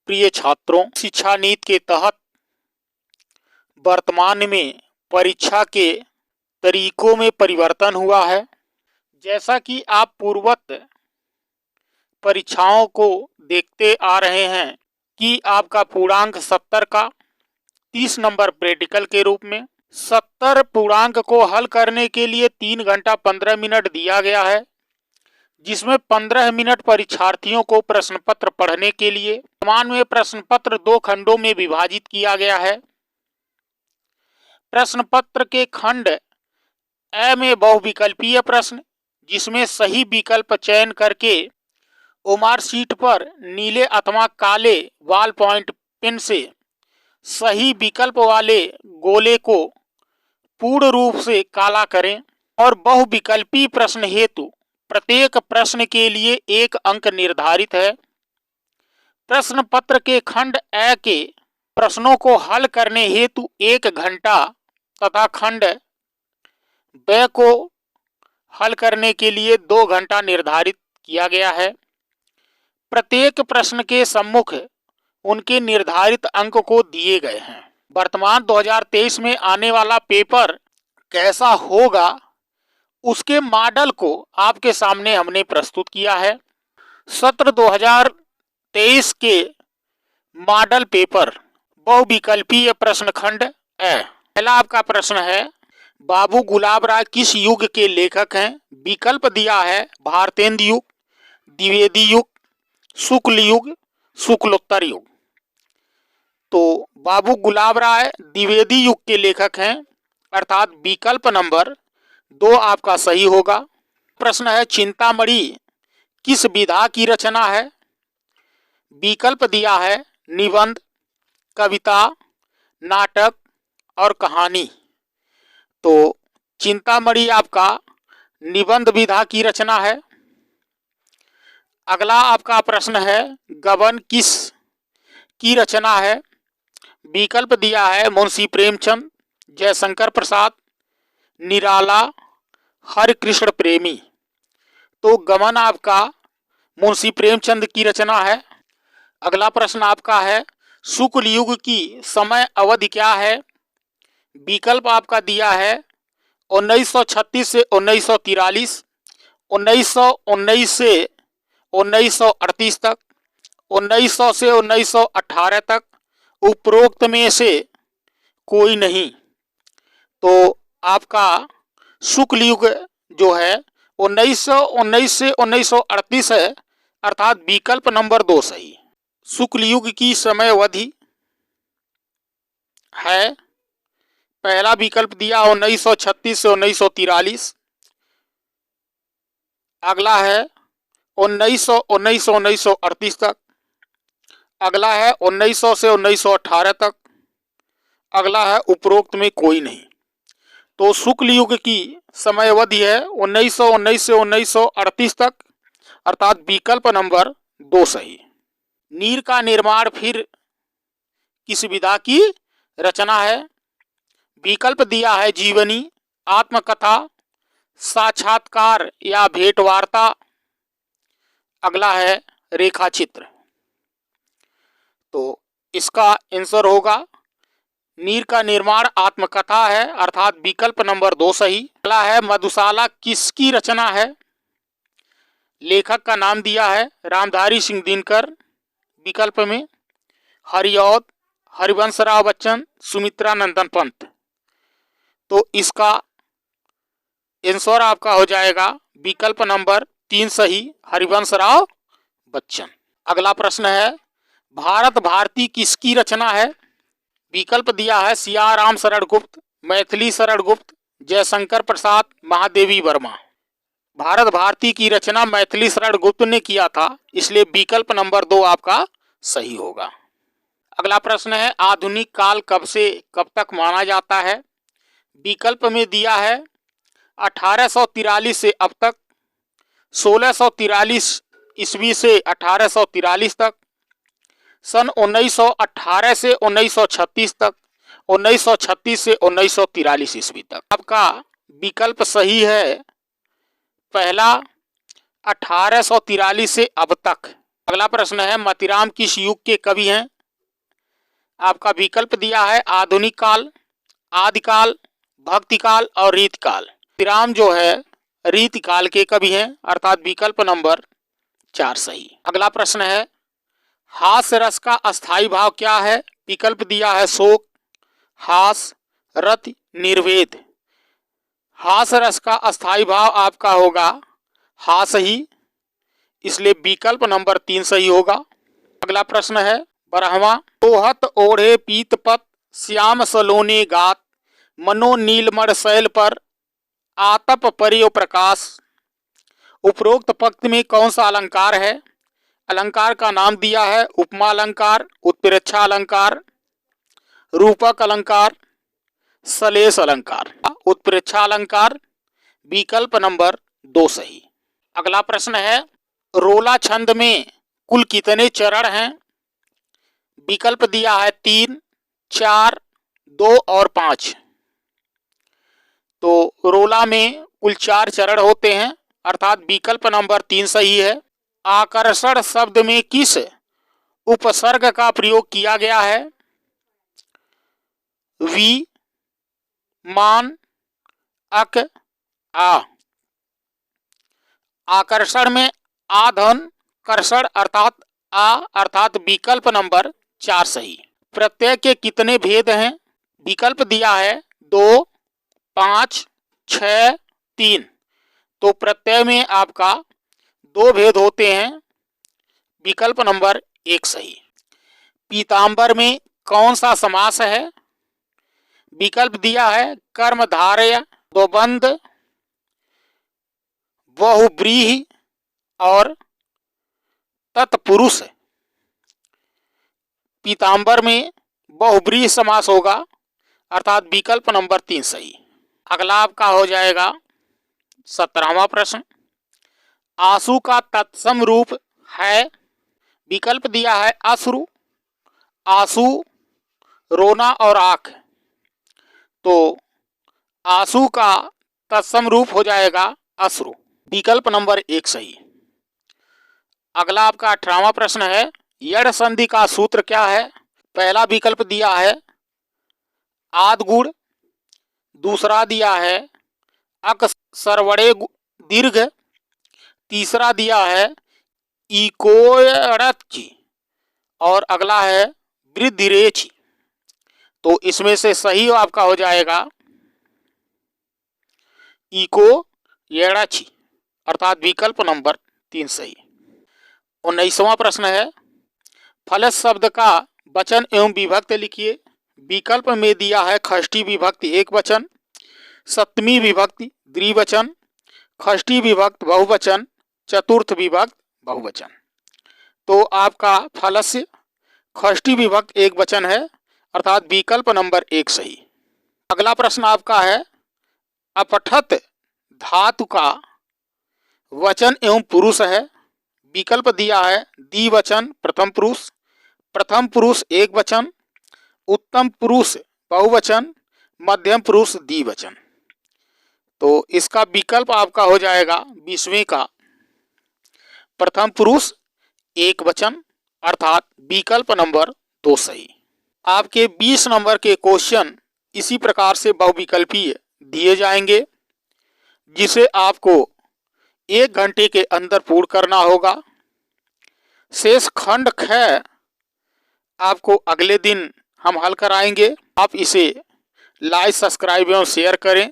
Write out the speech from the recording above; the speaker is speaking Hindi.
प्रिय छात्रों, शिक्षा नीति के तहत वर्तमान में परीक्षा के तरीकों में परिवर्तन हुआ है। जैसा कि आप पूर्ववत परीक्षाओं को देखते आ रहे हैं कि आपका पूर्णांक 70 का 30 नंबर प्रैक्टिकल के रूप में 70 पूर्णांक को हल करने के लिए 3 घंटा 15 मिनट दिया गया है, जिसमें 15 मिनट परीक्षार्थियों को प्रश्न पत्र पढ़ने के लिए। वर्तमान में प्रश्न पत्र 2 खंडों में विभाजित किया गया है। प्रश्न पत्र के खंड ए में बहुविकल्पीय प्रश्न, जिसमें सही विकल्प चयन करके ओमार शीट पर नीले अथवा काले बॉल पॉइंट पेन से सही विकल्प वाले गोले को पूर्ण रूप से काला करें। और बहुविकल्पी प्रश्न हेतु प्रत्येक प्रश्न के लिए 1 अंक निर्धारित है। प्रश्न पत्र के खंड ए के प्रश्नों को हल करने हेतु 1 घंटा तथा खंड ब को हल करने के लिए 2 घंटा निर्धारित किया गया है। प्रत्येक प्रश्न के सम्मुख उनके निर्धारित अंक को दिए गए हैं। वर्तमान 2023 में आने वाला पेपर कैसा होगा, उसके मॉडल को आपके सामने हमने प्रस्तुत किया है। सत्र 2023 के मॉडल पेपर बहुविकल्पीय प्रश्न खंड ए। पहला आपका प्रश्न है, बाबू गुलाब राय किस युग के लेखक हैं? विकल्प दिया है भारतेंदु युग, द्विवेदी युग, शुक्ल युग, शुक्लोत्तर युग। तो बाबू गुलाब राय द्विवेदी युग के लेखक हैं, अर्थात विकल्प नंबर 2 आपका सही होगा। प्रश्न है, चिंतामणि किस विधा की रचना है? विकल्प दिया है निबंध, कविता, नाटक और कहानी। तो चिंतामणि आपका निबंध विधा की रचना है। अगला आपका प्रश्न है, गबन किस की रचना है? विकल्प दिया है मुंशी प्रेमचंद, जयशंकर प्रसाद, निराला, हरिकृष्ण प्रेमी। तो गबन आपका मुंशी प्रेमचंद की रचना है। अगला प्रश्न आपका है, शुक्ल युग की समय अवधि क्या है? विकल्प आपका दिया है 1936 से 1943, 1919 से 1938 तक, 1900 से 1918 तक, उपरोक्त में से कोई नहीं। तो आपका शुक्ल युग जो है 1919 से 1938 है, अर्थात विकल्प नंबर 2 सही। शुक्ल युग की समय अवधि है, पहला विकल्प दिया 1936 से 1943। अगला है 1919 से 1938 तक। अगला है 1900 से 1918 तक। अगला है उपरोक्त में कोई नहीं। तो शुक्ल युग की समय अवधि है 1919 से 1938 तक, अर्थात विकल्प नंबर 2 सही। नीर का निर्माण फिर किस विधा की रचना है? विकल्प दिया है जीवनी, आत्मकथा, साक्षात्कार या भेंट वार्ता। अगला है रेखाचित्र। तो इसका आंसर होगा नीर का निर्माण आत्मकथा है, अर्थात विकल्प नंबर 2 सही। अगला है, मधुशाला किसकी रचना है? लेखक का नाम दिया है रामधारी सिंह दिनकर, विकल्प में हरिऔध, हरिवंशराव बच्चन, सुमित्रा नंदन पंत। तो इसका आंसर आपका हो जाएगा विकल्प नंबर 3 सही, हरिवंशराव बच्चन। अगला प्रश्न है, भारत भारती किसकी रचना है? विकल्प दिया है सियाराम शरण गुप्त, मैथिली शरण गुप्त, जयशंकर प्रसाद, महादेवी वर्मा। भारत भारती की रचना मैथिली शरण गुप्त ने किया था, इसलिए विकल्प नंबर 2 आपका सही होगा। अगला प्रश्न है, आधुनिक काल कब से कब तक माना जाता है? विकल्प में दिया है 1843 से अब तक, 1643 ईस्वी से 1843 तक, सन 1918 से 1936 तक, 1936 से 1943 ईस्वी तक। आपका विकल्प सही है पहला 1843 से अब तक, अगला प्रश्न है मतीराम किस युग के कवि हैं? आपका विकल्प दिया है आधुनिक काल, आदिकाल, भक्तिकाल और रीतिकाल। मतीराम जो है रीतिकाल के कवि हैं, अर्थात विकल्प नंबर 4 सही। अगला प्रश्न है हास्य रस का अस्थाई भाव क्या है? विकल्प दिया है शोक, हास, रति, निर्वेद। हास्य रस का अस्थाई भाव आपका होगा हास ही, इसलिए विकल्प नंबर 3 सही होगा। अगला प्रश्न है 12वां तोहत ओढ़े पीतपत श्याम सलोने गात मनो नीलमण शैल पर आतप परियो प्रकाश। उपरोक्त पंक्ति में कौन सा अलंकार है? अलंकार का नाम दिया है उपमा अलंकार, उत्प्रेक्षा अलंकार, रूपक अलंकार, सलेश अलंकार। उत्प्रेक्षा अलंकार, विकल्प नंबर 2 सही। अगला प्रश्न है रोला छंद में कुल कितने चरण हैं? विकल्प दिया है 3, 4, 2 और 5। तो रोला में कुल 4 चरण होते हैं, अर्थात विकल्प नंबर 3 सही है। आकर्षण शब्द में किस उपसर्ग का प्रयोग किया गया है? वी, मान, अक, आ। आकर्षण में आधन कर्षण अर्थात आ, अर्थात विकल्प नंबर 4 सही। प्रत्यय के कितने भेद हैं? विकल्प दिया है 2, 5, 6, 3। तो प्रत्यय में आपका 2 भेद होते हैं, विकल्प नंबर 1 सही। पीतांबर में कौन सा समास है? विकल्प दिया है कर्मधारय, द्वंद्व, बहुव्रीहि और तत्पुरुष। पीतांबर में बहुव्रीहि समास होगा, अर्थात विकल्प नंबर 3 सही। अगला आपका हो जाएगा 17वां प्रश्न आंसू का तत्सम रूप है? विकल्प दिया है अश्रु, आंसू, रोना और आंख। तो आंसू का तत्सम रूप हो जाएगा अश्रु, विकल्प नंबर 1 सही। अगला आपका 18वां प्रश्न है यड़ संधि का सूत्र क्या है? पहला विकल्प दिया है आदगुण, दूसरा दिया है अक सर्वड़े दीर्घ, तीसरा दिया है इकोयड़ची और अगला है वृद्धिरेची। तो इसमें से सही आपका हो जाएगा इको येड़ाची, अर्थात विकल्प नंबर 3 सही। 19वां प्रश्न है फलस शब्द का वचन एवं विभक्ति लिखिए। विकल्प में दिया है षष्ठी विभक्ति एक वचन, सप्तमी विभक्ति द्विवचन, षष्ठी विभक्त बहुवचन, चतुर्थ विभक्त बहुवचन। तो आपका फलस्य षष्ठी विभक्त एक वचन है, अर्थात विकल्प नंबर 1 सही। अगला प्रश्न आपका है अपठत धातु का वचन एवं पुरुष है। विकल्प दिया है द्विवचन प्रथम पुरुष एक वचन, उत्तम पुरुष बहुवचन, मध्यम पुरुष द्विवचन। तो इसका विकल्प आपका हो जाएगा 20वें का प्रथम पुरुष एक वचन, अर्थात विकल्प नंबर 2 सही। आपके 20 नंबर के क्वेश्चन इसी प्रकार से बहुविकल्पीय दिए जाएंगे, जिसे आपको 1 घंटे के अंदर पूर्ण करना होगा। शेष खंड ख आपको अगले दिन हम हल कराएंगे। आप इसे लाइक, सब्सक्राइब एवं शेयर करें।